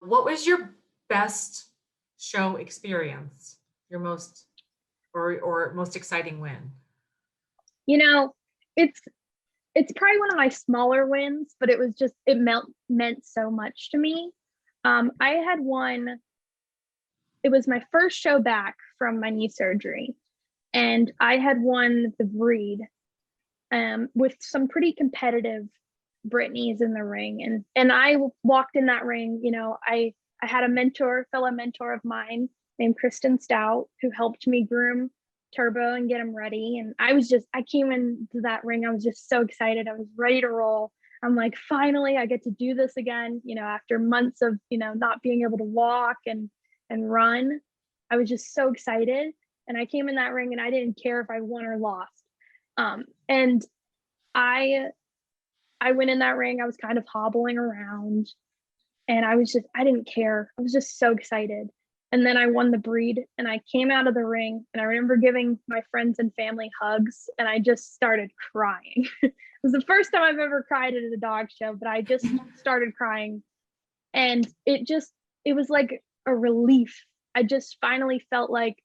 What was your best show experience? Your most or most exciting win? You know, it's probably one of my smaller wins, but it meant so much to me. I had won. It was my first show back from my knee surgery, and I had won the breed with some pretty competitive Britneys in the ring, and I walked in that ring. I had a fellow mentor of mine named Kristen Stout, who helped me groom Turbo and get him ready. And I came into that ring, I was just so excited. I was ready to roll. I'm like, finally, I get to do this again, after months of, not being able to walk and run. I was just so excited. And I came in that ring and I didn't care if I won or lost. And I went in that ring, I was kind of hobbling around, and I didn't care. I was just so excited. And then I won the breed, and I came out of the ring, and I remember giving my friends and family hugs, and I just started crying. It was the first time I've ever cried at a dog show, but I just started crying. And it was like a relief. I just finally felt like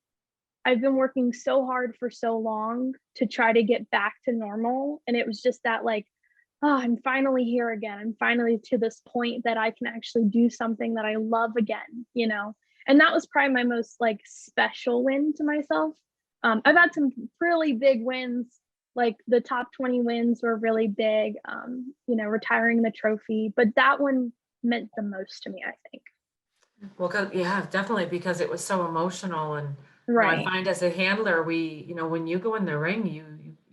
I've been working so hard for so long to try to get back to normal. And it was just that, like, oh, I'm finally here again. I'm finally to this point that I can actually do something that I love again, And that was probably my most like special win to myself. I've had some really big wins, like the top 20 wins were really big, retiring the trophy, but that one meant the most to me, I think. Well, yeah, definitely, because it was so emotional. And Right. I find as a handler, when you go in the ring,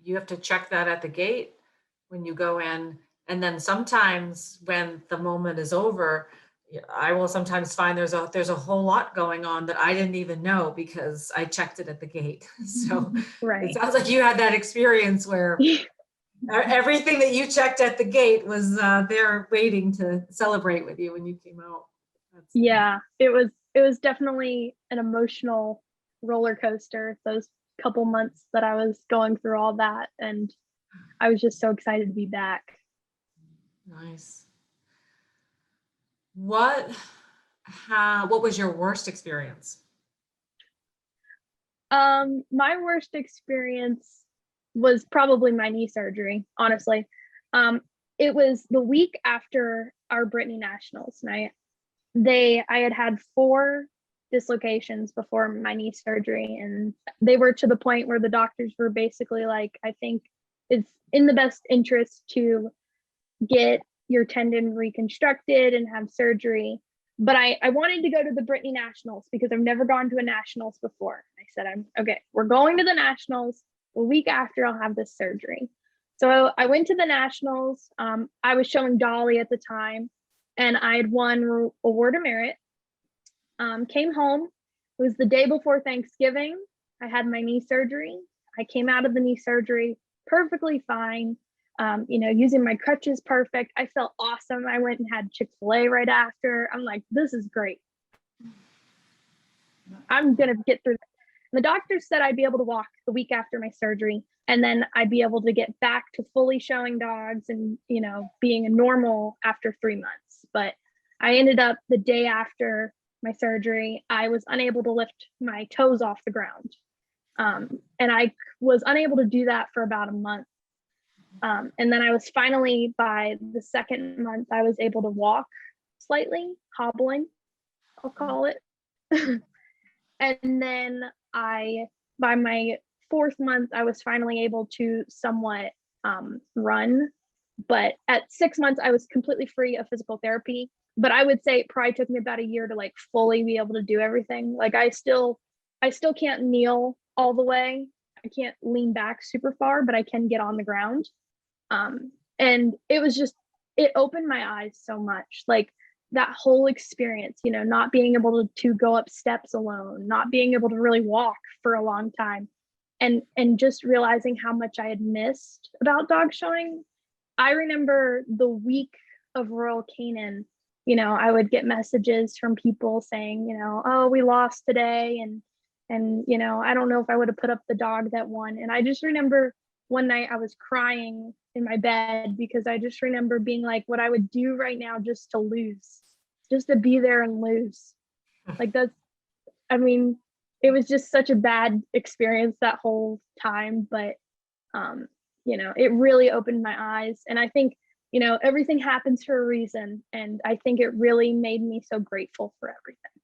you have to check that at the gate when you go in. And then sometimes when the moment is over, I will sometimes find there's a whole lot going on that I didn't even know because I checked it at the gate. So right. It sounds like you had that experience where everything that you checked at the gate was there waiting to celebrate with you when you came out. Yeah, it was definitely an emotional roller coaster, those couple months that I was going through all that, and I was just so excited to be back. Nice. What was your worst experience? My worst experience was probably my knee surgery, honestly. It was the week after our Brittany Nationals, and I had 4 dislocations before my knee surgery, and they were to the point where the doctors were basically like, I think it's in the best interest to get your tendon reconstructed and have surgery. But I wanted to go to the Brittany Nationals because I've never gone to a Nationals before. I said, okay, we're going to the Nationals. The week after, I'll have this surgery. So I went to the Nationals. I was showing Dolly at the time, and I had won Award of Merit. Came home. It was the day before Thanksgiving. I had my knee surgery. I came out of the knee surgery perfectly fine. Using my crutches perfect. I felt awesome. I went and had Chick-fil-A right after. I'm like, this is great. I'm going to get through that. The doctor said I'd be able to walk the week after my surgery, and then I'd be able to get back to fully showing dogs and, being a normal after 3 months. But I ended up the day after my surgery, I was unable to lift my toes off the ground. And I was unable to do that for about a month. And then I was finally, by the 2nd month, I was able to walk slightly, hobbling, I'll call it. And then by my 4th month, I was finally able to somewhat run. But at 6 months, I was completely free of physical therapy. But I would say it probably took me about a year to like fully be able to do everything. Like I still can't kneel all the way. I can't lean back super far, but I can get on the ground. And it opened my eyes so much, like that whole experience, not being able to go up steps alone, not being able to really walk for a long time, and just realizing how much I had missed about dog showing. I remember the week of Royal Canin, I would get messages from people saying, oh, we lost today. And I don't know if I would have put up the dog that won. And I just remember one night I was crying in my bed because I just remember being like, what I would do right now just to lose just to be there and lose. Like that's, I mean, it was just such a bad experience that whole time, but you know, it really opened my eyes. And I think, you know, everything happens for a reason. And I think it really made me so grateful for everything.